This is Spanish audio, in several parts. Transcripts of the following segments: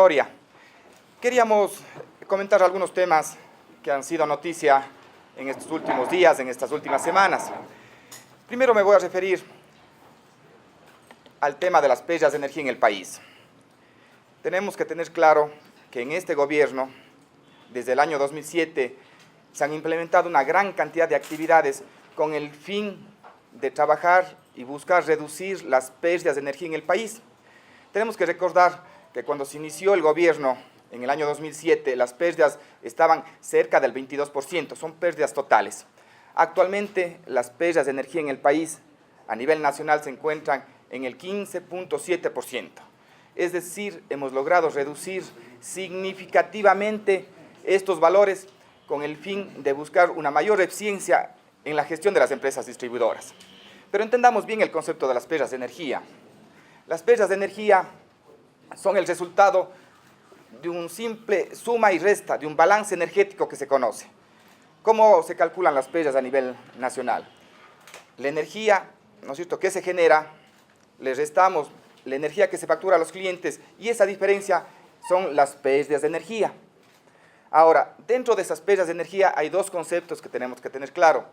convocatoria. Queríamos comentar algunos temas que han sido noticia en estos últimos días, en estas últimas semanas. Primero me voy a referir al tema de las pérdidas de energía en el país. Tenemos que tener claro que en este gobierno, desde el año 2007, se han implementado una gran cantidad de actividades con el fin de trabajar y buscar reducir las pérdidas de energía en el país. Tenemos que recordar que cuando se inició el gobierno en el año 2007, las pérdidas estaban cerca del 22%, son pérdidas totales. Actualmente, las pérdidas de energía en el país a nivel nacional se encuentran en el 15.7%. Es decir, hemos logrado reducir significativamente estos valores con el fin de buscar una mayor eficiencia en la gestión de las empresas distribuidoras. Pero entendamos bien el concepto de las pérdidas de energía. Las pérdidas de energía son el resultado de un simple suma y resta, de un balance energético que se conoce. ¿Cómo se calculan las pérdidas a nivel nacional? La energía, ¿no es cierto?, que se genera, le restamos la energía que se factura a los clientes y esa diferencia son las pérdidas de energía. Ahora, dentro de esas pérdidas de energía hay dos conceptos que tenemos que tener claro.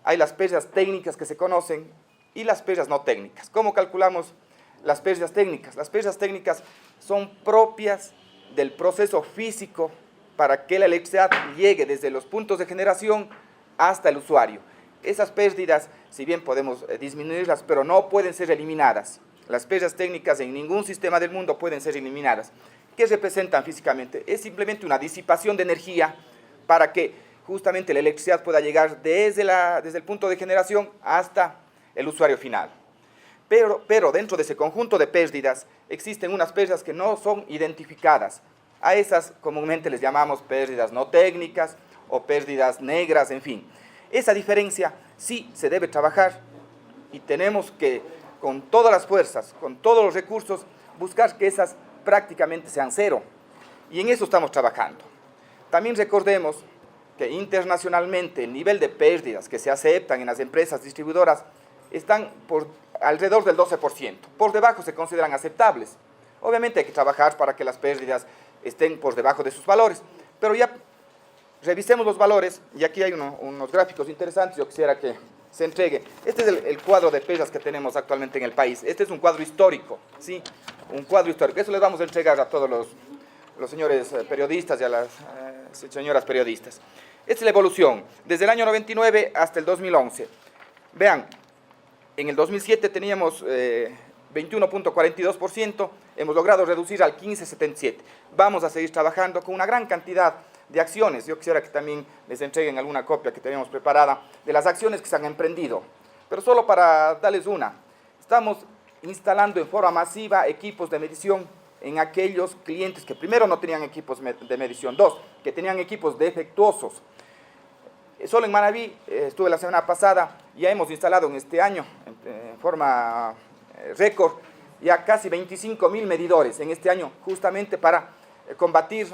Hay las pérdidas técnicas que se conocen y las pérdidas no técnicas. ¿Cómo calculamos las pérdidas técnicas? Las pérdidas técnicas son propias del proceso físico para que la electricidad llegue desde los puntos de generación hasta el usuario. Esas pérdidas, si bien podemos disminuirlas, pero no pueden ser eliminadas. Las pérdidas técnicas en ningún sistema del mundo pueden ser eliminadas. ¿Qué representan físicamente? Es simplemente una disipación de energía para que justamente la electricidad pueda llegar desde el punto de generación hasta el usuario final. Pero dentro de ese conjunto de pérdidas existen unas pérdidas que no son identificadas. A esas comúnmente les llamamos pérdidas no técnicas o pérdidas negras, en fin. Esa diferencia sí se debe trabajar y tenemos que, con todas las fuerzas, con todos los recursos, buscar que esas prácticamente sean cero. Y en eso estamos trabajando. También recordemos que internacionalmente el nivel de pérdidas que se aceptan en las empresas distribuidoras están por alrededor del 12%. Por debajo se consideran aceptables. Obviamente hay que trabajar para que las pérdidas estén por debajo de sus valores, pero ya revisemos los valores, y aquí hay unos gráficos interesantes, yo quisiera que se entregue. Este es el cuadro de pérdidas que tenemos actualmente en el país. Este es un cuadro histórico, ¿sí? Un cuadro histórico. Eso les vamos a entregar a todos los señores periodistas y a las señoras periodistas. Esta es la evolución, desde el año 99 hasta el 2011. Vean, en el 2007 teníamos 21.42%, hemos logrado reducir al 15.77%. Vamos a seguir trabajando con una gran cantidad de acciones. Yo quisiera que también les entreguen alguna copia que tenemos preparada de las acciones que se han emprendido. Pero solo para darles una, estamos instalando en forma masiva equipos de medición en aquellos clientes que primero no tenían equipos de medición, dos, que tenían equipos defectuosos. Solo en Manabí, estuve la semana pasada, ya hemos instalado en este año, en forma récord, ya casi 25.000 medidores en este año, justamente para combatir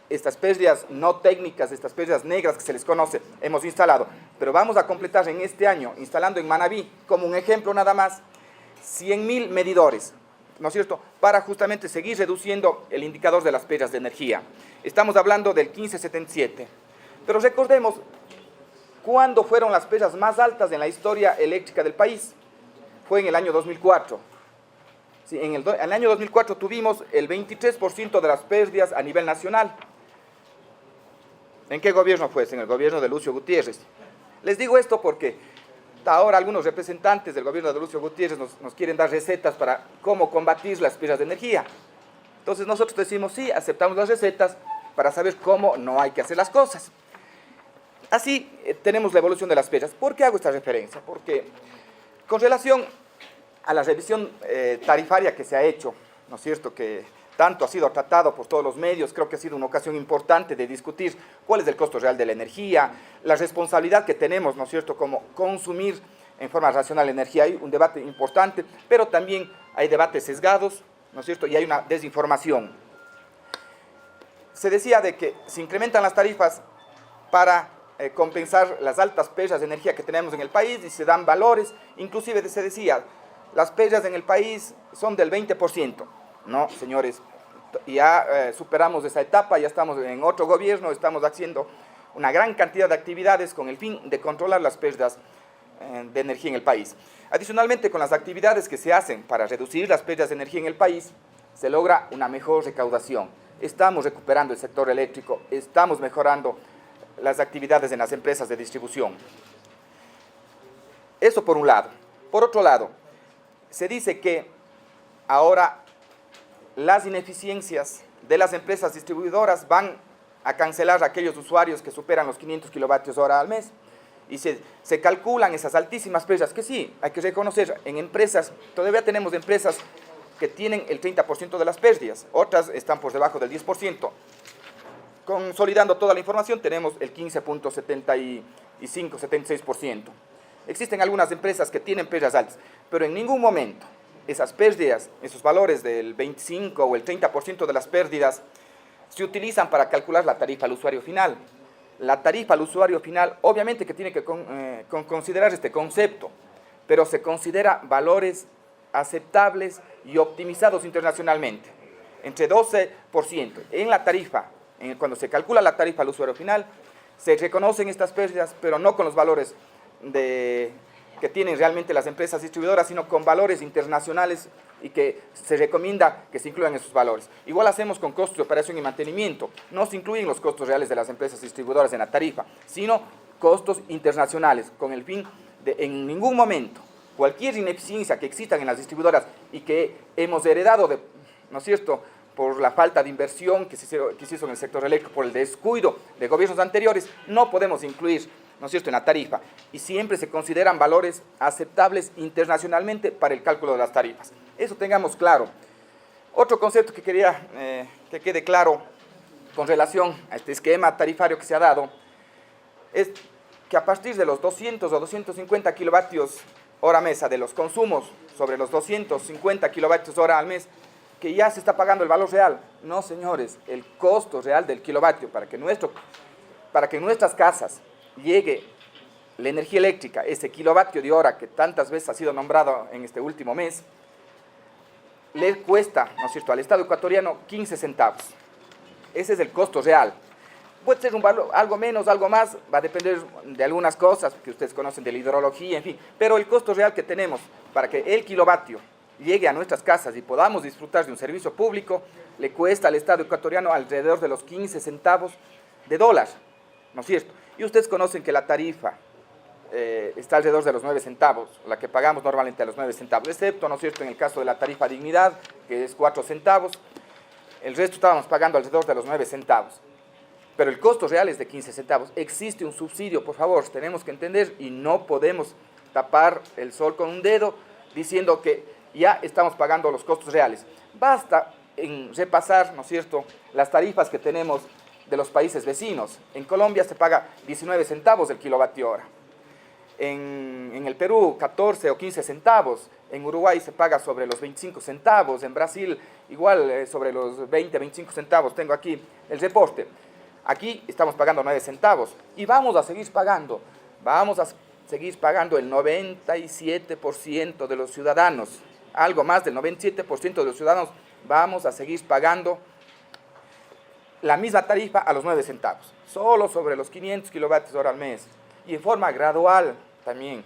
estas pérdidas no técnicas, estas pérdidas negras que se les conoce, hemos instalado. Pero vamos a completar en este año, instalando en Manabí, como un ejemplo nada más, 100.000 medidores, ¿no es cierto?, para justamente seguir reduciendo el indicador de las pérdidas de energía. Estamos hablando del 15.77. Pero recordemos, ¿cuándo fueron las pérdidas más altas en la historia eléctrica del país? Fue en el año 2004. Sí, en el año 2004 tuvimos el 23% de las pérdidas a nivel nacional. ¿En qué gobierno fue? En el gobierno de Lucio Gutiérrez. Les digo esto porque ahora algunos representantes del gobierno de Lucio Gutiérrez nos quieren dar recetas para cómo combatir las pérdidas de energía. Entonces nosotros decimos, sí, aceptamos las recetas para saber cómo no hay que hacer las cosas. Así tenemos la evolución de las pérdidas. ¿Por qué hago esta referencia? Porque con relación a la revisión tarifaria que se ha hecho, ¿no es cierto?, que tanto ha sido tratado por todos los medios, creo que ha sido una ocasión importante de discutir cuál es el costo real de la energía, la responsabilidad que tenemos, ¿no es cierto?, como consumir en forma racional la energía. Hay un debate importante, pero también hay debates sesgados, ¿no es cierto?, y hay una desinformación. Se decía de que se incrementan las tarifas para compensar las altas pérdidas de energía que tenemos en el país y se dan valores, inclusive se decía, las pérdidas en el país son del 20%. No, señores, Ya superamos esa etapa, ya estamos en otro gobierno, estamos haciendo una gran cantidad de actividades con el fin de controlar las pérdidas de energía en el país. Adicionalmente, con las actividades que se hacen para reducir las pérdidas de energía en el país, se logra una mejor recaudación. Estamos recuperando el sector eléctrico, estamos mejorando las actividades en las empresas de distribución. Eso por un lado. Por otro lado, se dice que ahora las ineficiencias de las empresas distribuidoras van a cancelar a aquellos usuarios que superan los 500 kilovatios hora al mes. Y se calculan esas altísimas pérdidas, que sí, hay que reconocer, en empresas, todavía tenemos empresas que tienen el 30% de las pérdidas, otras están por debajo del 10%. Consolidando toda la información, tenemos el 15.75-76%. Existen algunas empresas que tienen pérdidas altas, pero en ningún momento esas pérdidas, esos valores del 25 o el 30% de las pérdidas, se utilizan para calcular la tarifa al usuario final. La tarifa al usuario final, obviamente que tiene que considerar este concepto, pero se considera valores aceptables y optimizados internacionalmente. Entre 12%. En la tarifa, cuando se calcula la tarifa al usuario final, se reconocen estas pérdidas, pero no con los valores que tienen realmente las empresas distribuidoras, sino con valores internacionales y que se recomienda que se incluyan esos valores. Igual hacemos con costos de operación y mantenimiento. No se incluyen los costos reales de las empresas distribuidoras en la tarifa, sino costos internacionales, con el fin de en ningún momento cualquier ineficiencia que existan en las distribuidoras y que hemos heredado, ¿no es cierto?, por la falta de inversión que se hizo en el sector eléctrico, por el descuido de gobiernos anteriores, no podemos incluir, ¿no es cierto?, en la tarifa. Y siempre se consideran valores aceptables internacionalmente para el cálculo de las tarifas. Eso tengamos claro. Otro concepto que quería que quede claro con relación a este esquema tarifario que se ha dado es que a partir de los 200 o 250 kilovatios hora mesa de los consumos sobre los 250 kilovatios hora al mes, que ya se está pagando el valor real. No, señores, el costo real del kilovatio para que en nuestras casas llegue la energía eléctrica, ese kilovatio de hora que tantas veces ha sido nombrado en este último mes, le cuesta, ¿no es cierto?, al Estado ecuatoriano 15 centavos. Ese es el costo real. Puede ser un valor, algo menos, algo más, va a depender de algunas cosas que ustedes conocen de la hidrología, en fin, pero el costo real que tenemos para que el kilovatio llegue a nuestras casas y podamos disfrutar de un servicio público, le cuesta al Estado ecuatoriano alrededor de los 15 centavos de dólar, ¿no es cierto? Y ustedes conocen que la tarifa está alrededor de los 9 centavos, la que pagamos normalmente a los 9 centavos, excepto, ¿no es cierto?, en el caso de la tarifa dignidad, que es 4 centavos, el resto estábamos pagando alrededor de los 9 centavos. Pero el costo real es de 15 centavos. Existe un subsidio, por favor, tenemos que entender, y no podemos tapar el sol con un dedo diciendo que ya estamos pagando los costos reales. Basta en repasar, ¿no es cierto?, las tarifas que tenemos de los países vecinos. En Colombia se paga 19 centavos el kilovatio hora. En el Perú 14 o 15 centavos. En Uruguay se paga sobre los 25 centavos. En Brasil igual sobre los 20, 25 centavos. Tengo aquí el reporte. Aquí estamos pagando 9 centavos y vamos a seguir pagando el 97% de los ciudadanos, algo más del 97% de los ciudadanos vamos a seguir pagando la misma tarifa a los 9 centavos, solo sobre los 500 kilovatios hora al mes, y en forma gradual también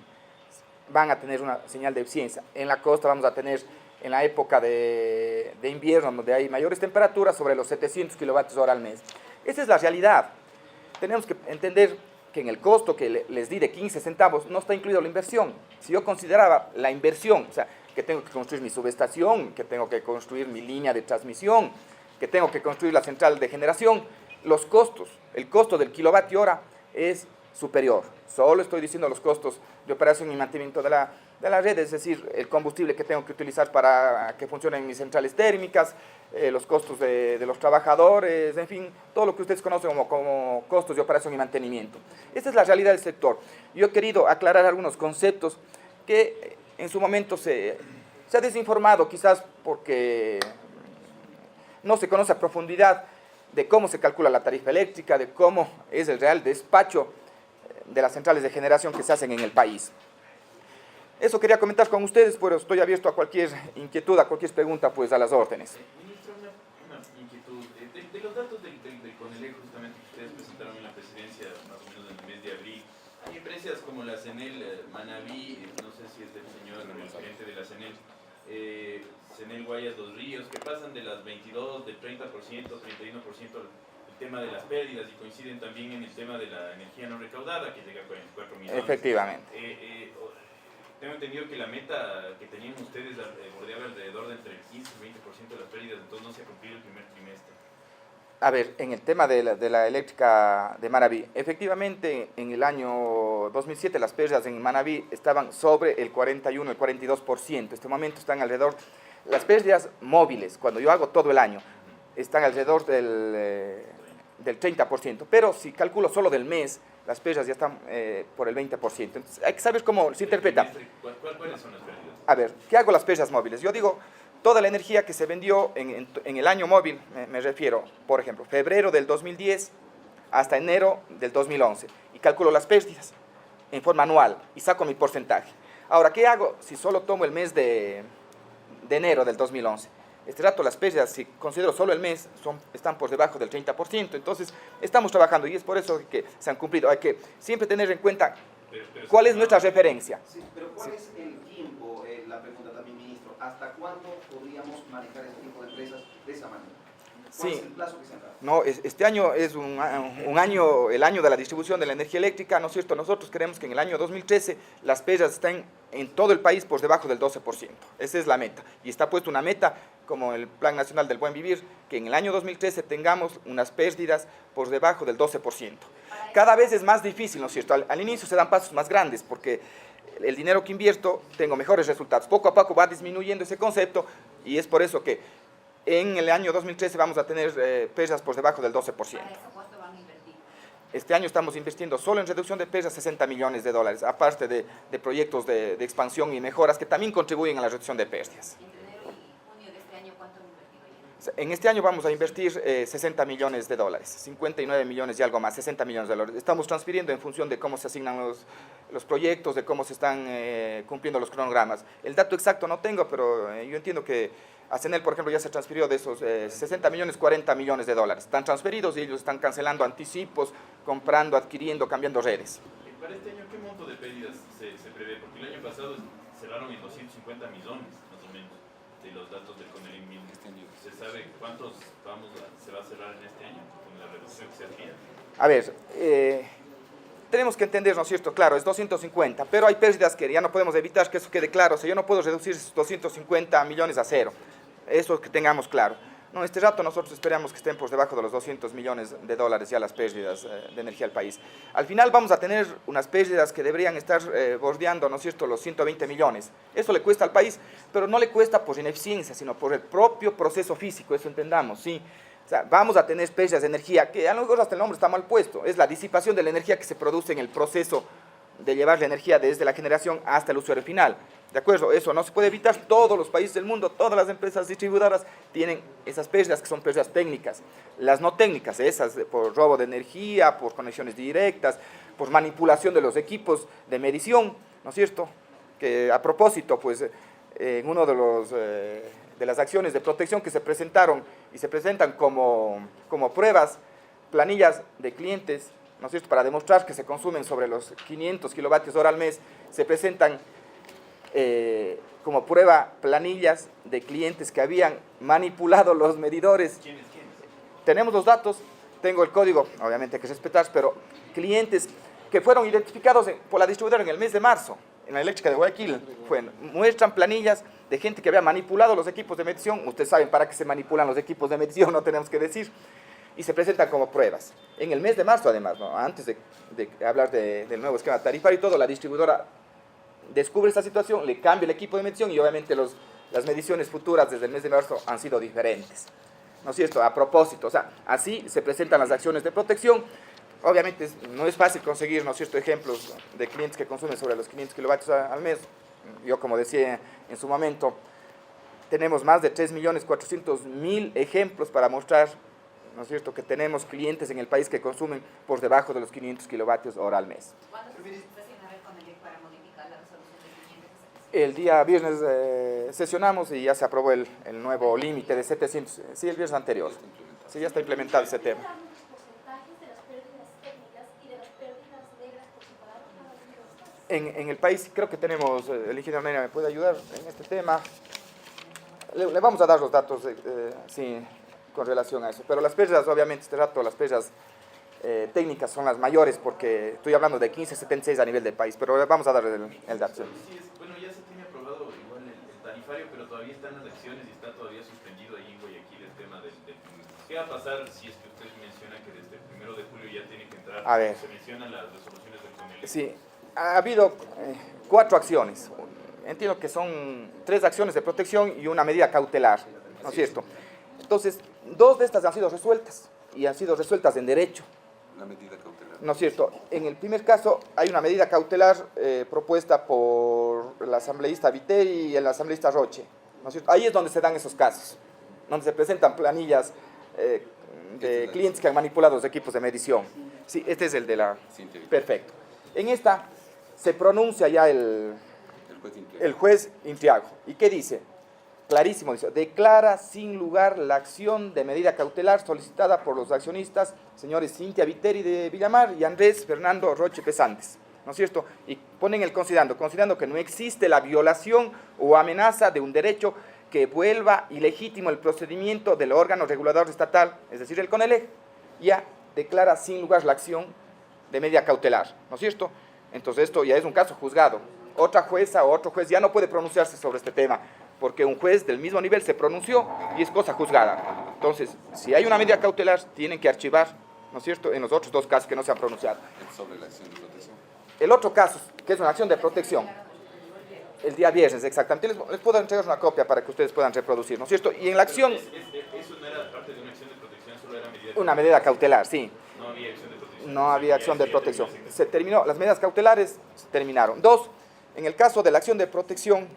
van a tener una señal de eficiencia. En la costa vamos a tener, en la época de invierno, donde hay mayores temperaturas, sobre los 700 kilovatios hora al mes. Esa es la realidad. Tenemos que entender que en el costo que les di de 15 centavos no está incluida la inversión. Si yo consideraba la inversión, o sea, que tengo que construir mi subestación, que tengo que construir mi línea de transmisión, que tengo que construir la central de generación, los costos, el costo del kilovatio hora es superior. Solo estoy diciendo los costos de operación y mantenimiento de la red, es decir, el combustible que tengo que utilizar para que funcionen mis centrales térmicas, los costos de los trabajadores, en fin, todo lo que ustedes conocen como costos de operación y mantenimiento. Esta es la realidad del sector. Yo he querido aclarar algunos conceptos que en su momento se ha desinformado, quizás porque no se conoce a profundidad de cómo se calcula la tarifa eléctrica, de cómo es el real despacho de las centrales de generación que se hacen en el país. Eso quería comentar con ustedes, pero estoy abierto a cualquier inquietud, a cualquier pregunta, pues a las órdenes. Ministro, una inquietud. De los datos del CONELEC, justamente, que ustedes presentaron en la presidencia más o menos en el mes de abril, hay empresas como la CENEL Manabí, no sé si es del señor, el gerente de la CENEL, CENEL Guayas Dos Ríos, que pasan de las 22, del 30%, 31% el tema de las pérdidas, y coinciden también en el tema de la energía no recaudada, que llega a 44 millones. Efectivamente. Tengo entendido que la meta que tenían ustedes bordeaba alrededor de entre el 15 y 20% de las pérdidas, entonces no se ha cumplido el primer trimestre. A ver, en el tema de la eléctrica de Manabí, efectivamente en el año 2007 las pérdidas en Manabí estaban sobre el 41, el 42%. En este momento están alrededor, las pérdidas móviles, cuando yo hago todo el año, están alrededor del 30%, pero si calculo solo del mes, las pérdidas ya están por el 20%. Entonces, hay que saber cómo se interpreta. ¿Cuáles son las pérdidas? A ver, ¿qué hago las pérdidas móviles? Yo digo, toda la energía que se vendió en el año móvil, me refiero, por ejemplo, febrero del 2010 hasta enero del 2011, y calculo las pérdidas en forma anual y saco mi porcentaje. Ahora, ¿qué hago si solo tomo el mes de enero del 2011? Este rato las pérdidas, si considero solo el mes, están por debajo del 30%, entonces estamos trabajando y es por eso que se han cumplido. Hay que siempre tener en cuenta cuál es nuestra referencia. Sí, pero ¿cuál es el tiempo, la pregunta también, ministro, hasta cuándo podríamos manejar este tipo de empresas de esa manera? ¿Cuál es el plazo que se han dado? No, este año es un año, el año de la distribución de la energía eléctrica, ¿no es cierto? Nosotros queremos que en el año 2013 las pérdidas estén en todo el país por debajo del 12%. Esa es la meta. Y está puesta una meta, como el Plan Nacional del Buen Vivir, que en el año 2013 tengamos unas pérdidas por debajo del 12%. Cada vez es más difícil, ¿no es cierto? Al inicio se dan pasos más grandes, porque el dinero que invierto, tengo mejores resultados. Poco a poco va disminuyendo ese concepto, y es por eso que en el año 2013 vamos a tener pérdidas por debajo del 12%. ¿Para eso cuánto van a invertir? Este año estamos invirtiendo solo en reducción de pérdidas $60 millones, aparte de proyectos de expansión y mejoras que también contribuyen a la reducción de pérdidas. Entre enero y junio de este año, ¿cuánto han invertido ya? En este año vamos a invertir $60 millones, 59 millones y algo más, $60 millones. Estamos transfiriendo en función de cómo se asignan los proyectos, de cómo se están cumpliendo los cronogramas. El dato exacto no tengo, pero yo entiendo que a CENEL, por ejemplo, ya se transfirió de esos 60 millones, $40 millones. Están transferidos y ellos están cancelando anticipos, comprando, adquiriendo, cambiando redes. Para este año, ¿qué monto de pérdidas se prevé? Porque el año pasado cerraron en 250 millones, más o menos, de los datos del CONELEC. ¿Se sabe cuántos se va a cerrar en este año con la reducción que se adquiere? A ver, tenemos que entender, ¿no es cierto? Claro, es 250, pero hay pérdidas que ya no podemos evitar, que eso quede claro. O sea, yo no puedo reducir esos 250 millones a cero. Eso que tengamos claro. No, este rato nosotros esperamos que estén por debajo de los $200 millones ya las pérdidas de energía del país. Al final vamos a tener unas pérdidas que deberían estar bordeando, ¿no es cierto?, los 120 millones. Eso le cuesta al país, pero no le cuesta por ineficiencia, sino por el propio proceso físico, eso entendamos, ¿sí? O sea, vamos a tener pérdidas de energía, que a lo mejor hasta el nombre está mal puesto, es la disipación de la energía que se produce en el proceso de llevar la energía desde la generación hasta el usuario final. ¿De acuerdo? Eso no se puede evitar. Todos los países del mundo, todas las empresas distribuidoras tienen esas pérdidas que son pérdidas técnicas. Las no técnicas, esas por robo de energía, por conexiones directas, por manipulación de los equipos de medición, ¿no es cierto? Que a propósito, pues, en uno de las acciones de protección que se presentaron y se presentan como pruebas, planillas de clientes, ¿no es cierto?, para demostrar que se consumen sobre los 500 kilovatios hora al mes, se presentan como prueba planillas de clientes que habían manipulado los medidores. ¿Quiénes? Tenemos los datos, tengo el código, obviamente hay que respetar, pero clientes que fueron identificados por la distribuidora en el mes de marzo, en la eléctrica de Guayaquil, muestran planillas de gente que había manipulado los equipos de medición. Ustedes saben para qué se manipulan los equipos de medición, no tenemos que decir, y se presentan como pruebas. En el mes de marzo, además, ¿no?, antes de hablar del nuevo esquema tarifario y todo, la distribuidora descubre esta situación, le cambia el equipo de medición y obviamente las mediciones futuras desde el mes de marzo han sido diferentes, ¿no es cierto? A propósito, o sea, así se presentan las acciones de protección. Obviamente no es fácil conseguir, ¿no es cierto?, ejemplos de clientes que consumen sobre los 500 kilovatios al mes. Yo, como decía en su momento, tenemos más de 3.400.000 ejemplos para mostrar, ¿no es cierto?, que tenemos clientes en el país que consumen por debajo de los 500 kilovatios hora al mes. ¿Cuándo se sesiona el CONELEC para modificar la resolución de clientes? El día viernes sesionamos y ya se aprobó el nuevo límite de 700, sí, el viernes anterior. Sí, ya está implementado ese tema. En el país creo que tenemos, el ingeniero Nena me puede ayudar en este tema. Le vamos a dar los datos sí, con relación a eso. Pero las pérdidas, obviamente, este rato, las pérdidas técnicas son las mayores porque estoy hablando de 15,76 a nivel del país. Pero vamos a dar el dato. Sí, bueno, ya se tiene aprobado igual el tarifario, pero todavía están las acciones y está todavía suspendido ahí en Guayaquil el tema del... ¿Qué va a pasar si es que usted menciona que desde el 1 de julio ya tiene que entrar? A ver. Se mencionan las resoluciones del CONELEC. Sí, ha habido 4 acciones. Entiendo que son 3 acciones de protección y una medida cautelar, ¿no es cierto? Entonces, 2 de estas han sido resueltas y han sido resueltas en derecho. La medida cautelar. ¿No es cierto? En el primer caso hay una medida cautelar propuesta por el asambleísta Viteri y el asambleísta Roche, ¿no es cierto? Ahí es donde se dan esos casos, donde se presentan planillas de clientes que han manipulado los equipos de medición. Sí, este es el de la... Perfecto. En esta se pronuncia ya el juez Intriago. ¿Y qué dice? Clarísimo, dice, declara sin lugar la acción de medida cautelar solicitada por los accionistas, señores Cintia Viteri de Villamar y Andrés Fernando Roche Pesantes, ¿no es cierto? Y ponen el considerando que no existe la violación o amenaza de un derecho que vuelva ilegítimo el procedimiento del órgano regulador estatal, es decir, el CONELEC, ya declara sin lugar la acción de medida cautelar, ¿no es cierto? Entonces esto ya es un caso juzgado. Otra jueza o otro juez ya no puede pronunciarse sobre este tema, porque un juez del mismo nivel se pronunció y es cosa juzgada. Entonces, si hay una medida cautelar, tienen que archivar, ¿no es cierto?, en los otros 2 casos que no se han pronunciado. Sobre la acción de protección. El otro caso, que es una acción de protección, el día viernes, exactamente. Les puedo entregar una copia para que ustedes puedan reproducir, ¿no es cierto? Y en la acción... Eso no era parte de una acción de protección, solo era medida... Una medida cautelar, sí. No había acción de protección. No había acción de protección. Se terminó, las medidas cautelares se terminaron. 2, en el caso de la acción de protección,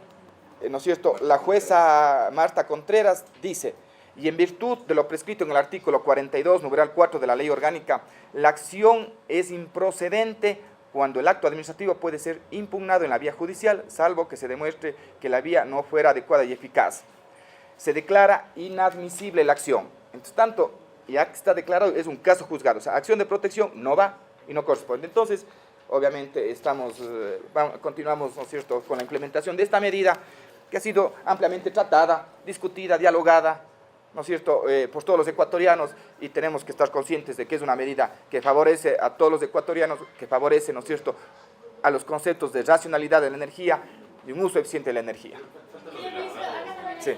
¿no es cierto?, la jueza Marta Contreras dice, y en virtud de lo prescrito en el artículo 42, numeral 4 de la Ley Orgánica, la acción es improcedente cuando el acto administrativo puede ser impugnado en la vía judicial, salvo que se demuestre que la vía no fuera adecuada y eficaz. Se declara inadmisible la acción. Entonces, tanto, ya que está declarado, es un caso juzgado. O sea, acción de protección no va y no corresponde. Entonces, obviamente, continuamos, ¿no es cierto?, con la implementación de esta medida que ha sido ampliamente tratada, discutida, dialogada, ¿no es cierto?, por todos los ecuatorianos, y tenemos que estar conscientes de que es una medida que favorece a todos los ecuatorianos, que favorece, ¿no es cierto?, a los conceptos de racionalidad de la energía y un uso eficiente de la energía. Sí,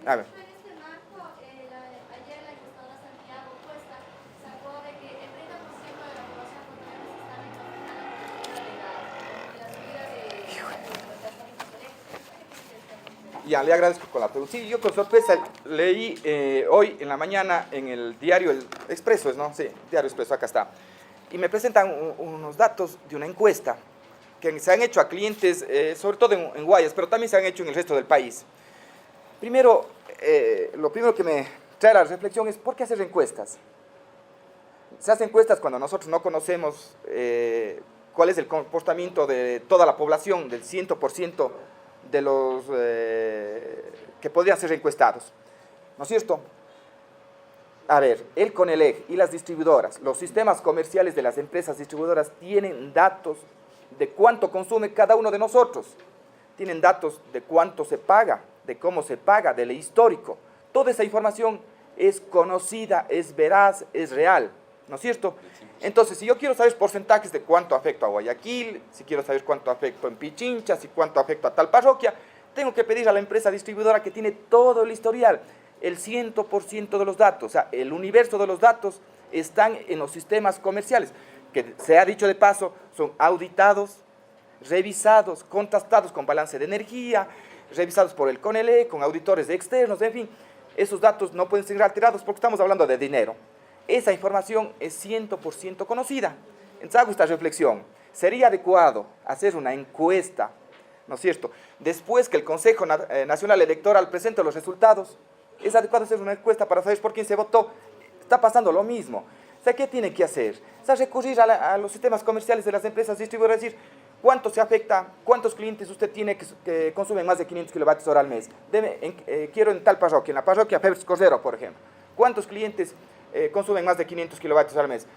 a ver. Ya, le agradezco con la pregunta. Sí, yo con sorpresa leí hoy en la mañana en el diario El Expreso, ¿no? Sí, Diario Expreso, acá está. Y me presentan unos datos de una encuesta que se han hecho a clientes, sobre todo en Guayas, pero también se han hecho en el resto del país. Primero, lo primero que me trae a la reflexión es, ¿por qué hacer encuestas? Se hacen encuestas cuando nosotros no conocemos cuál es el comportamiento de toda la población, del 100% de los que podrían ser encuestados, ¿no es cierto? A ver, el CONELEC y las distribuidoras, los sistemas comerciales de las empresas distribuidoras tienen datos de cuánto consume cada uno de nosotros, tienen datos de cuánto se paga, de cómo se paga, del histórico. Toda esa información es conocida, es veraz, es real, ¿no es cierto? Entonces, si yo quiero saber porcentajes de cuánto afecto a Guayaquil, si quiero saber cuánto afecto en Pichincha, si cuánto afecto a tal parroquia, tengo que pedir a la empresa distribuidora que tiene todo el historial, el 100% de los datos, o sea, el universo de los datos están en los sistemas comerciales, que se ha dicho de paso, son auditados, revisados, contrastados con balance de energía, revisados por el CONELEC, con auditores externos, en fin, esos datos no pueden ser alterados porque estamos hablando de dinero. Esa información es 100% conocida. Entonces hago esta reflexión. ¿Sería adecuado hacer una encuesta, ¿no es cierto? Después que el Consejo Nacional Electoral presente los resultados, ¿es adecuado hacer una encuesta para saber por quién se votó? Está pasando lo mismo. O sea, ¿qué tiene que hacer? O sea, recurrir a los sistemas comerciales de las empresas distribuidoras y decir, ¿cuánto se afecta? ¿Cuántos clientes usted tiene que consumen más de 500 kWh al mes? Quiero en tal parroquia, en la parroquia Febres Cordero, por ejemplo. ¿Cuántos clientes consumen más de 500 kilovatios al mes.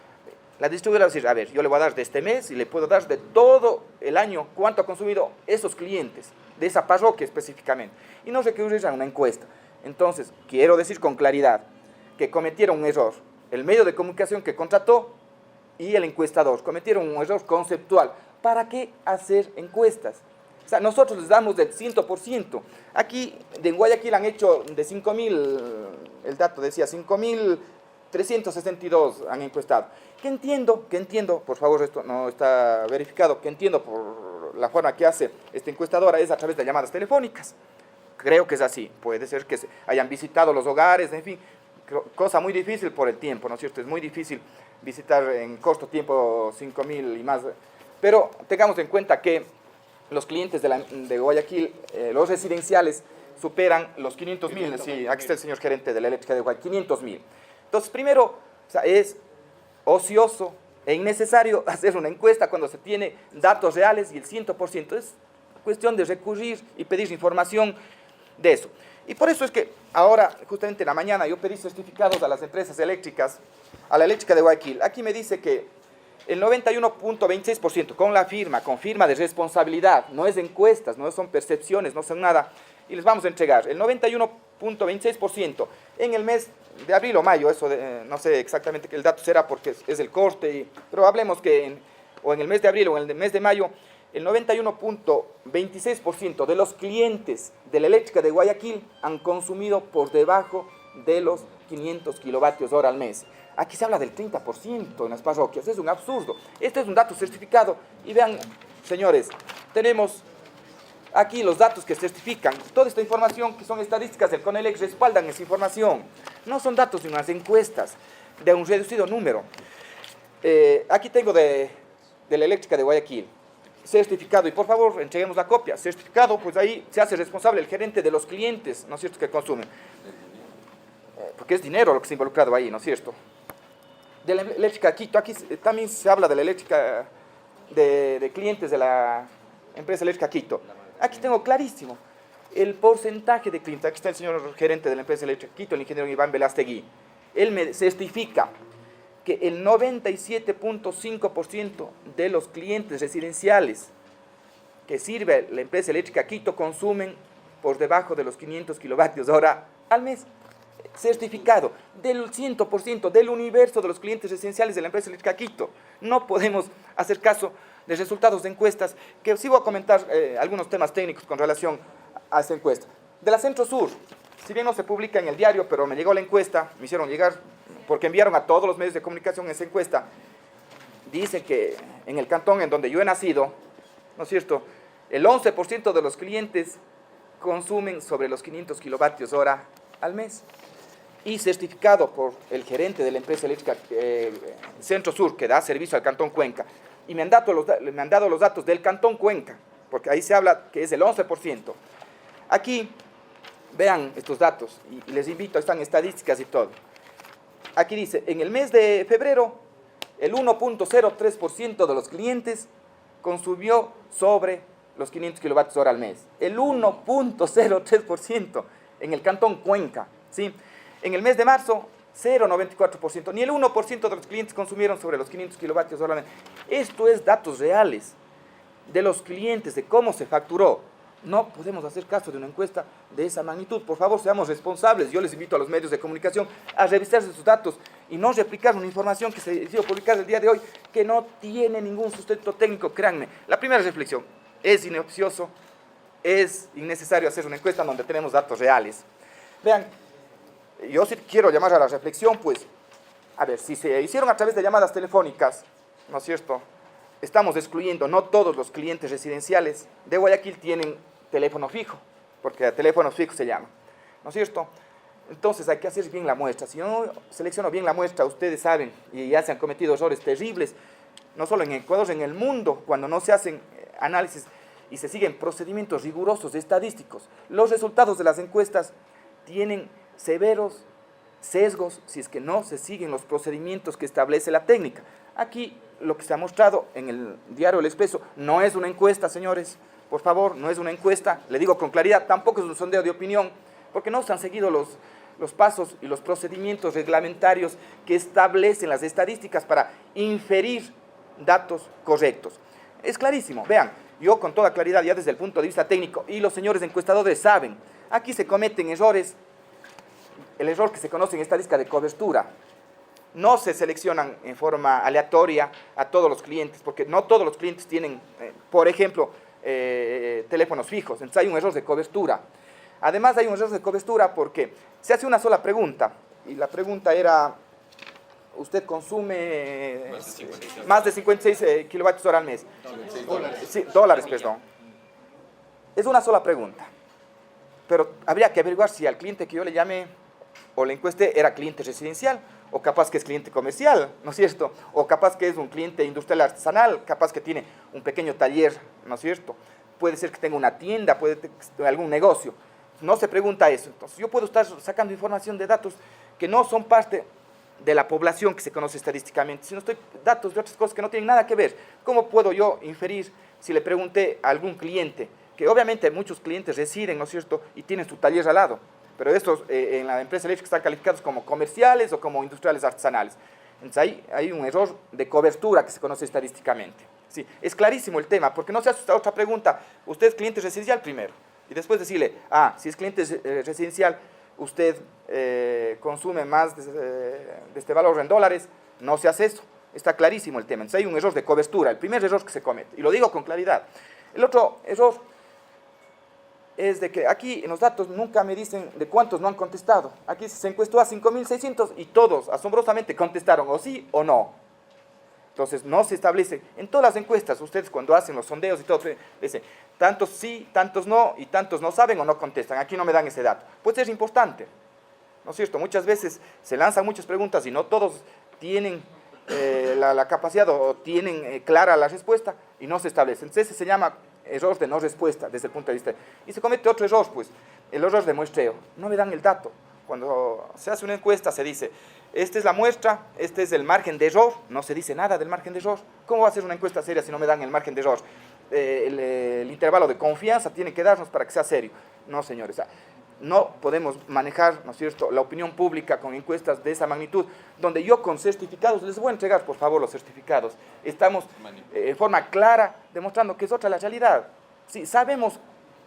La distribuidora va a decir, a ver, yo le voy a dar de este mes y le puedo dar de todo el año cuánto ha consumido esos clientes, de esa parroquia específicamente, y no recurrir a una encuesta. Entonces, quiero decir con claridad que cometieron un error. El medio de comunicación que contrató y el encuestador cometieron un error conceptual. ¿Para qué hacer encuestas? O sea, nosotros les damos del 100%. Aquí, de Guayaquil han hecho de 5.000, el dato decía 5.362 han encuestado. Que entiendo, por favor, esto no está verificado, que entiendo por la forma que hace esta encuestadora es a través de llamadas telefónicas. Creo que es así. Puede ser que hayan visitado los hogares, en fin, cosa muy difícil por el tiempo, ¿no es cierto? Es muy difícil visitar en corto tiempo 5.000 y más. Pero tengamos en cuenta que los clientes de Guayaquil, los residenciales, superan los 500.000. Sí, aquí está el señor gerente de la eléctrica de Guayaquil, 500.000. Entonces, primero, o sea, es ocioso e innecesario hacer una encuesta cuando se tiene datos reales y el 100%. Es cuestión de recurrir y pedir información de eso. Y por eso es que ahora, justamente en la mañana, yo pedí certificados a las empresas eléctricas, a la eléctrica de Guayaquil. Aquí me dice que el 91.26%, con firma de responsabilidad, no es encuestas, no son percepciones, no son nada, y les vamos a entregar el 91.26% en el mes de abril o mayo, eso no sé exactamente qué el dato será porque es el corte, pero hablemos que o en el mes de abril o en el mes de mayo, el 91.26% de los clientes de la eléctrica de Guayaquil han consumido por debajo de los 500 kilovatios hora al mes. Aquí se habla del 30% en las parroquias, es un absurdo. Este es un dato certificado y vean, señores, tenemos aquí los datos que certifican. Toda esta información que son estadísticas del CONELEC respaldan esa información. No son datos de unas encuestas de un reducido número. Aquí tengo de la eléctrica de Guayaquil, certificado, y por favor entreguemos la copia. Certificado, pues ahí se hace responsable el gerente de los clientes, ¿no es cierto?, que consumen. Porque es dinero lo que se ha involucrado ahí, ¿no es cierto? De la eléctrica Quito, aquí también se habla de la eléctrica de clientes de la empresa eléctrica Quito. Aquí tengo clarísimo el porcentaje de clientes. Aquí está el señor gerente de la empresa eléctrica Quito, el ingeniero Iván Velastegui. Él me certifica que el 97.5% de los clientes residenciales que sirve la empresa eléctrica Quito consumen por debajo de los 500 kilovatios hora al mes. Certificado del 100% del universo de los clientes residenciales de la empresa eléctrica Quito. No podemos hacer caso de resultados de encuestas, que sí voy a comentar algunos temas técnicos con relación a esta encuesta. De la Centro Sur, si bien no se publica en el diario, pero me llegó la encuesta, me hicieron llegar, porque enviaron a todos los medios de comunicación esa encuesta. Dice que en el cantón en donde yo he nacido, ¿no es cierto?, el 11% de los clientes consumen sobre los 500 kilovatios hora al mes. Y certificado por el gerente de la empresa eléctrica Centro Sur, que da servicio al Cantón Cuenca, y me han dado los datos del Cantón Cuenca, porque ahí se habla que es el 11%. Aquí, vean estos datos, y les invito, están estadísticas y todo. Aquí dice, en el mes de febrero, el 1.03% de los clientes consumió sobre los 500 kilovatios hora al mes. El 1.03% en el Cantón Cuenca, ¿sí? En el mes de marzo, 0.94%. Ni el 1% de los clientes consumieron sobre los 500 kilovatios hora al mes. Esto es datos reales de los clientes, de cómo se facturó. No podemos hacer caso de una encuesta de esa magnitud. Por favor, seamos responsables. Yo les invito a los medios de comunicación a revisar sus datos y no replicar una información que se ha sido publicada el día de hoy que no tiene ningún sustento técnico, créanme. La primera reflexión, es inocioso, es innecesario hacer una encuesta donde tenemos datos reales. Vean, yo sí quiero llamar a la reflexión, pues, a ver, si se hicieron a través de llamadas telefónicas, ¿no es cierto?, estamos excluyendo, no todos los clientes residenciales de Guayaquil tienen teléfono fijo, porque teléfono fijo se llama, ¿no es cierto? Entonces hay que hacer bien la muestra. Si no selecciono bien la muestra, ustedes saben, y ya se han cometido errores terribles, no solo en Ecuador, en el mundo, cuando no se hacen análisis y se siguen procedimientos rigurosos estadísticos. Los resultados de las encuestas tienen severos sesgos si es que no se siguen los procedimientos que establece la técnica. Aquí lo que se ha mostrado en el diario El Expreso no es una encuesta, señores, por favor, no es una encuesta, le digo con claridad, tampoco es un sondeo de opinión, porque no se han seguido los pasos y los procedimientos reglamentarios que establecen las estadísticas para inferir datos correctos. Es clarísimo, vean, yo con toda claridad ya desde el punto de vista técnico, y los señores encuestadores saben, aquí se cometen errores, el error que se conoce en estadística de cobertura. No se seleccionan en forma aleatoria a todos los clientes, porque no todos los clientes tienen, por ejemplo, teléfonos fijos, entonces hay un error de cobertura. Además hay un error de cobertura porque se hace una sola pregunta, y la pregunta era, ¿usted consume más de 56 kilovatios hora al mes? Sí, dólares, perdón. Es una sola pregunta, pero habría que averiguar si al cliente que yo le llame o le encueste era cliente residencial, o capaz que es cliente comercial, ¿no es cierto? O capaz que es un cliente industrial artesanal, capaz que tiene un pequeño taller, ¿no es cierto? Puede ser que tenga una tienda, puede tener algún negocio. No se pregunta eso. Entonces, yo puedo estar sacando información de datos que no son parte de la población que se conoce estadísticamente, sino datos de otras cosas que no tienen nada que ver. ¿Cómo puedo yo inferir si le pregunté a algún cliente, que obviamente muchos clientes residen, ¿no es cierto?, y tienen su taller al lado, pero estos en la empresa eléctrica están calificados como comerciales o como industriales artesanales. Entonces hay un error de cobertura que se conoce estadísticamente. Sí, es clarísimo el tema, porque no se hace esta otra pregunta, usted es cliente residencial primero, y después decirle, si es cliente residencial, usted consume más de este valor en dólares, no se hace eso, está clarísimo el tema. Entonces hay un error de cobertura, el primer error que se comete, y lo digo con claridad. El otro error es de que aquí en los datos nunca me dicen de cuántos no han contestado. Aquí se encuestó a 5.600 y todos asombrosamente contestaron o sí o no. Entonces no se establece, en todas las encuestas, ustedes cuando hacen los sondeos y todo, dicen, tantos sí, tantos no, y tantos no saben o no contestan. Aquí no me dan ese dato. Pues es importante, ¿no es cierto? Muchas veces se lanzan muchas preguntas y no todos tienen la capacidad o tienen clara la respuesta y no se establece. Entonces ese se llama error de no respuesta desde el punto de vista. Y se comete otro error, pues, el error de muestreo. No me dan el dato. Cuando se hace una encuesta se dice, esta es la muestra, este es el margen de error, no se dice nada del margen de error. ¿Cómo va a ser una encuesta seria si no me dan el margen de error? El intervalo de confianza tiene que darnos para que sea serio. No, señores, no podemos manejar, ¿no es cierto?, la opinión pública con encuestas de esa magnitud, donde yo con certificados, les voy a entregar por favor los certificados, estamos en forma clara demostrando que es otra la realidad. Sí, sabemos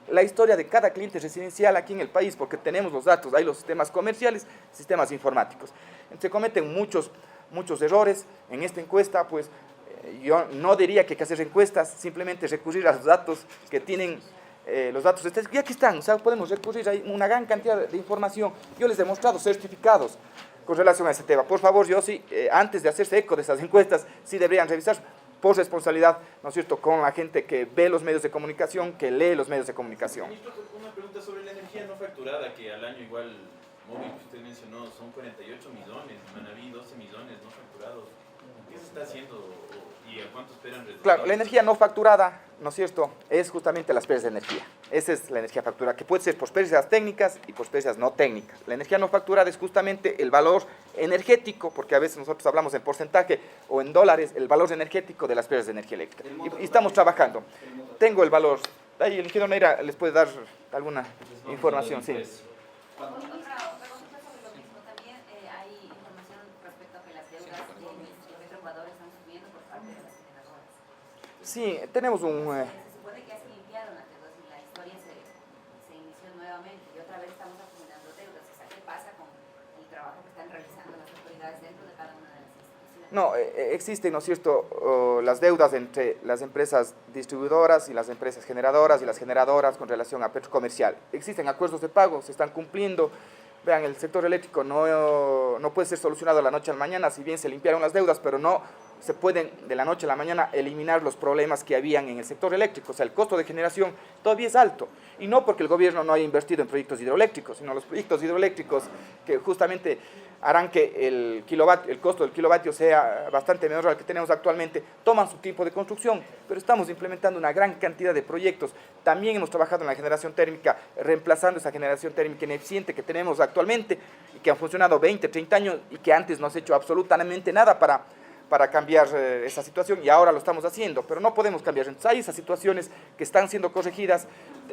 la historia de cada cliente residencial aquí en el país, porque tenemos los datos, hay los sistemas comerciales, sistemas informáticos. Se cometen muchos errores en esta encuesta, pues yo no diría que hay que hacer encuestas, simplemente recurrir a los datos que tienen, los datos y aquí están, o sea, podemos recurrir a una gran cantidad de información. Yo les he mostrado certificados con relación a ese tema. Por favor, yo sí, antes de hacerse eco de esas encuestas, sí deberían revisar por responsabilidad, ¿no es cierto?, con la gente que ve los medios de comunicación, que lee los medios de comunicación. Ministro, una pregunta sobre la energía no facturada, que al año igual, móvil que usted mencionó, son 48 millones, Manaví 12 millones no facturados. ¿Qué se está haciendo y a cuánto esperan reducir? Claro, la energía no facturada, ¿no es cierto?, es justamente las pérdidas de energía. Esa es la energía facturada, que puede ser por pérdidas técnicas y por pérdidas no técnicas. La energía no facturada es justamente el valor energético, porque a veces nosotros hablamos en porcentaje o en dólares, el valor energético de las pérdidas de energía eléctrica. Y estamos trabajando. Tengo el valor. Ahí el ingeniero Neira les puede dar alguna información, sí. Otra pregunta sobre lo mismo. También hay información respecto a que las deudas de Ecuador están subiendo por parte de las generadoras. Sí, tenemos un... Se supone que ya se limpiaron las deudas y la historia se inició nuevamente y otra vez estamos acumulando deudas. O sea, ¿qué pasa con el trabajo que están realizando las autoridades dentro de cada una de las instituciones? No, existen, ¿no es cierto?, las deudas entre las empresas distribuidoras y las empresas generadoras y las generadoras con relación a Petrocomercial. Existen acuerdos de pago, se están cumpliendo. Vean, el sector eléctrico no puede ser solucionado de la noche a la mañana, si bien se limpiaron las deudas, pero no se pueden de la noche a la mañana eliminar los problemas que habían en el sector eléctrico. O sea, el costo de generación todavía es alto. Y no porque el gobierno no haya invertido en proyectos hidroeléctricos, sino los proyectos hidroeléctricos que justamente harán que el costo del kilovatio sea bastante menor al que tenemos actualmente, toman su tiempo de construcción, pero estamos implementando una gran cantidad de proyectos. También hemos trabajado en la generación térmica, reemplazando esa generación térmica ineficiente que tenemos actualmente y que han funcionado 20, 30 años y que antes no se ha hecho absolutamente nada para para cambiar esa situación y ahora lo estamos haciendo, pero no podemos cambiar. Entonces hay esas situaciones que están siendo corregidas,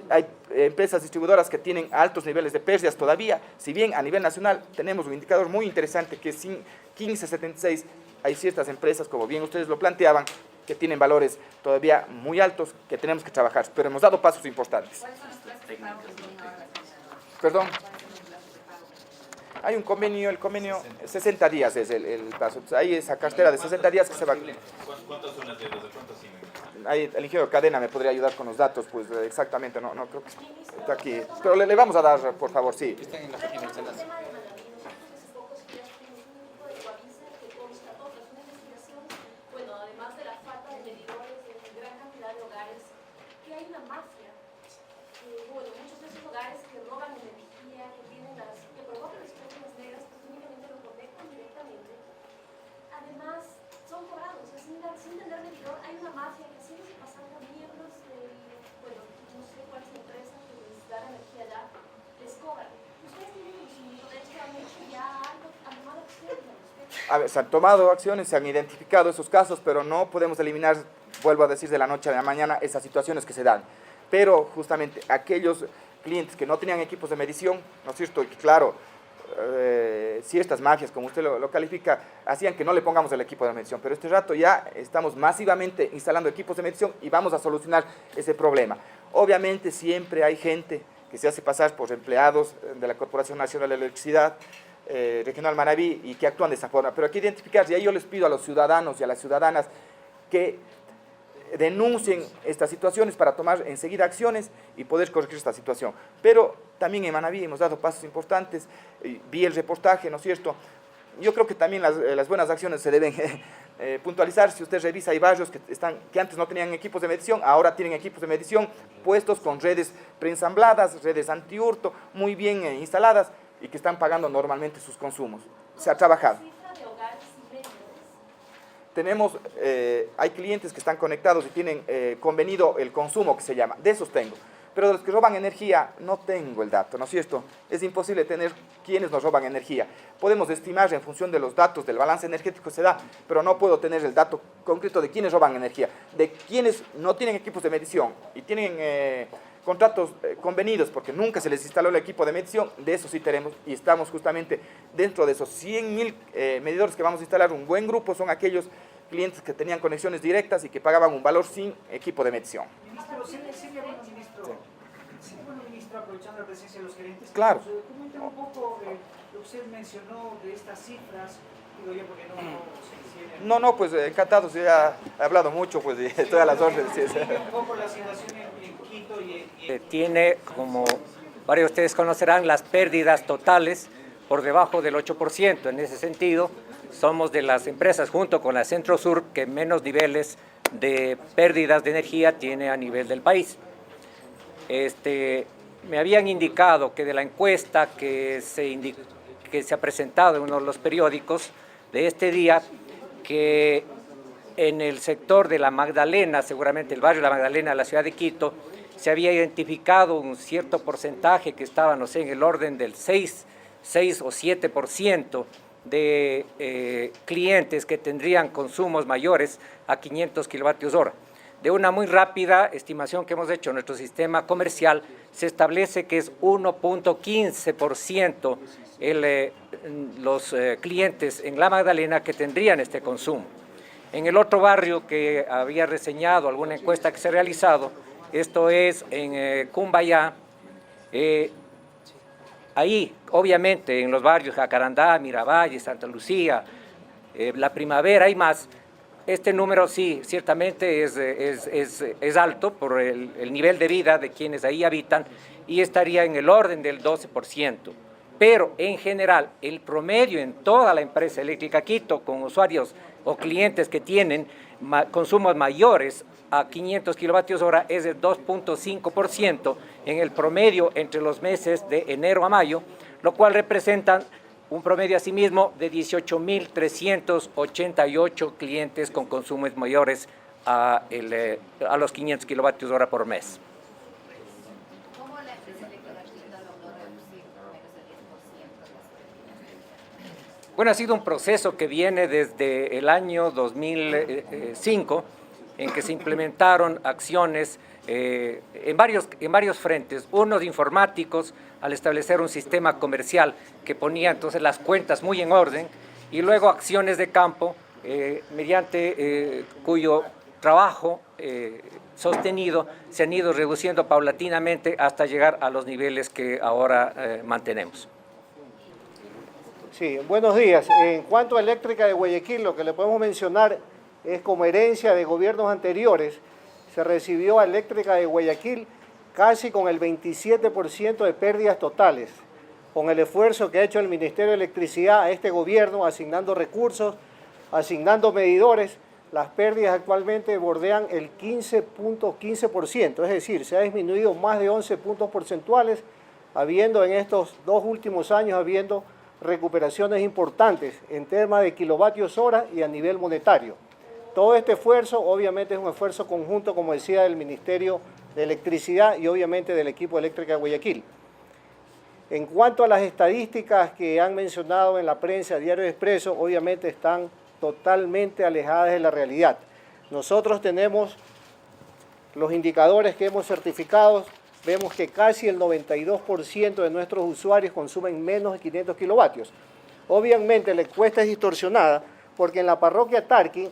hay empresas distribuidoras que tienen altos niveles de pérdidas todavía, si bien a nivel nacional tenemos un indicador muy interesante que es 1576, hay ciertas empresas, como bien ustedes lo planteaban, que tienen valores todavía muy altos que tenemos que trabajar, pero hemos dado pasos importantes. ¿Cuáles son los plazos de pago que tienen ahora las generadoras? Perdón. ¿Cuáles son los plazos de pago? Hay un convenio, el convenio 60 días es el plazo. Entonces, hay esa cartera de 60 días que se va. ¿Cuántas son las deudas? ¿De cuántas siguen? Ahí el ingeniero Cadena me podría ayudar con los datos, pues exactamente, no creo que está aquí. Pero le vamos a dar, por favor, sí. Están en la página del Senado. Además de la falta de medidores en gran cantidad de hogares, que hay una mafia, muchos de esos hogares que roban energía, que provocan las pérdidas negras, pues únicamente lo conectan directamente. Además, son cobrados, sin tener medidor, hay una mafia que haciéndose pasar por miembros de, no sé cuál es la empresa que les da la energía ya, les cobran. Ustedes tienen conocimiento de esto, han hecho ya algo, han tomado acciones al respecto. A ver, se han tomado acciones, se han identificado esos casos, pero no podemos eliminar, vuelvo a decir, de la noche a la mañana esas situaciones que se dan. Pero justamente aquellos clientes que no tenían equipos de medición, ¿no es cierto? Y claro, ciertas mafias, como usted lo califica, hacían que no le pongamos el equipo de medición, pero este rato ya estamos masivamente instalando equipos de medición y vamos a solucionar ese problema. Obviamente siempre hay gente que se hace pasar por empleados de la Corporación Nacional de Electricidad, Regional Manabí, y que actúan de esa forma, pero hay que identificarse, y ahí yo les pido a los ciudadanos y a las ciudadanas que denuncien estas situaciones para tomar enseguida acciones y poder corregir esta situación. Pero también en Manabí hemos dado pasos importantes, vi el reportaje, ¿no es cierto? Yo creo que también las buenas acciones se deben puntualizar. Si usted revisa, hay barrios que antes no tenían equipos de medición, ahora tienen equipos de medición puestos con redes preensambladas, redes antihurto, muy bien instaladas y que están pagando normalmente sus consumos. Se ha trabajado. Tenemos, hay clientes que están conectados y tienen convenido el consumo, que se llama, de esos tengo. Pero de los que roban energía no tengo el dato, ¿no es cierto? Es imposible tener quiénes nos roban energía. Podemos estimar en función de los datos del balance energético que se da, pero no puedo tener el dato concreto de quiénes roban energía. De quienes no tienen equipos de medición y tienen contratos convenidos porque nunca se les instaló el equipo de medición, de eso sí tenemos, y estamos justamente dentro de esos 100.000 medidores que vamos a instalar. Un buen grupo son aquellos clientes que tenían conexiones directas y que pagaban un valor sin equipo de medición. Ministro, aprovechando la presencia de los gerentes, claro. Comenten un poco lo que usted mencionó de estas cifras, digo yo porque se hicieron. No, pues encantado, ya he hablado mucho, pues y estoy a las órdenes. Sí, un poco la situación en Quito y tiene, como varios de ustedes conocerán, las pérdidas totales por debajo del 8%. En ese sentido, somos de las empresas, junto con la Centro Sur, que menos niveles de pérdidas de energía tiene a nivel del país. Me habían indicado que de la encuesta que se ha presentado en uno de los periódicos de este día, que en el sector de la Magdalena, seguramente el barrio de la Magdalena de la ciudad de Quito, se había identificado un cierto porcentaje que estaba, no sé, en el orden del 6 o 7% de clientes que tendrían consumos mayores a 500 kilovatios hora. De una muy rápida estimación que hemos hecho en nuestro sistema comercial, se establece que es 1.15% los clientes en la Magdalena que tendrían este consumo. En el otro barrio que había reseñado alguna encuesta que se ha realizado, esto es en Cumbayá, ahí obviamente en los barrios Jacarandá, Miravalle, Santa Lucía, La Primavera y más, este número sí, ciertamente es alto por el nivel de vida de quienes ahí habitan y estaría en el orden del 12%. Pero en general, el promedio en toda la empresa eléctrica Quito, con usuarios o clientes que tienen consumos mayores a 500 kilovatios hora, es del 2.5% en el promedio entre los meses de enero a mayo, lo cual representa un promedio asimismo de 18.388 clientes con consumos mayores a los 500 kilovatios hora por mes. ¿Cómo la empresa eléctrica Quito logró reducir menos del 10% de las pérdidas? Bueno, ha sido un proceso que viene desde el año 2005, en que se implementaron acciones en varios frentes, unos informáticos, al establecer un sistema comercial que ponía entonces las cuentas muy en orden, y luego acciones de campo, mediante cuyo trabajo sostenido se han ido reduciendo paulatinamente hasta llegar a los niveles que ahora mantenemos. Sí, buenos días. En cuanto a Eléctrica de Guayaquil, lo que le podemos mencionar es como herencia de gobiernos anteriores, se recibió a Eléctrica de Guayaquil casi con el 27% de pérdidas totales, con el esfuerzo que ha hecho el Ministerio de Electricidad a este gobierno, asignando recursos, asignando medidores. Las pérdidas actualmente bordean el 15.15%, es decir, se ha disminuido más de 11 puntos porcentuales, habiendo en estos 2 últimos años, habiendo recuperaciones importantes en temas de kilovatios hora y a nivel monetario. Todo este esfuerzo obviamente es un esfuerzo conjunto, como decía, del Ministerio de Electricidad y obviamente del equipo Eléctrica de Guayaquil. En cuanto a las estadísticas que han mencionado en la prensa, Diario Expreso, obviamente están totalmente alejadas de la realidad. Nosotros tenemos los indicadores que hemos certificado, vemos que casi el 92% de nuestros usuarios consumen menos de 500 kilovatios. Obviamente la encuesta es distorsionada porque en la parroquia Tarqui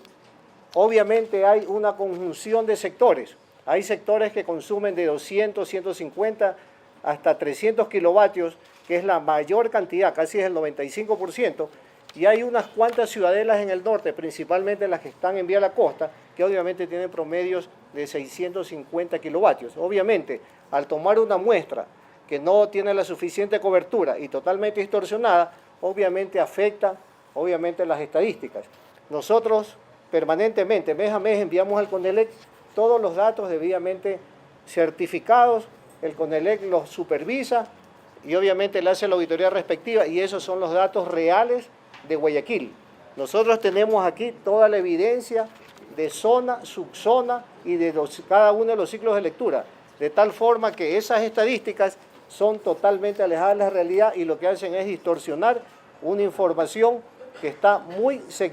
obviamente hay una conjunción de sectores. Hay sectores que consumen de 200, 150 hasta 300 kilovatios, que es la mayor cantidad, casi es el 95%, y hay unas cuantas ciudadelas en el norte, principalmente las que están en vía la costa, que obviamente tienen promedios de 650 kilovatios. Obviamente, al tomar una muestra que no tiene la suficiente cobertura y totalmente distorsionada, obviamente afecta las estadísticas. Nosotros permanentemente, mes a mes, enviamos al CONELEC todos los datos debidamente certificados, el CONELEC los supervisa y obviamente le hace la auditoría respectiva, y esos son los datos reales de Guayaquil. Nosotros tenemos aquí toda la evidencia de zona, subzona y de cada uno de los ciclos de lectura, de tal forma que esas estadísticas son totalmente alejadas de la realidad y lo que hacen es distorsionar una información que está muy segmentada.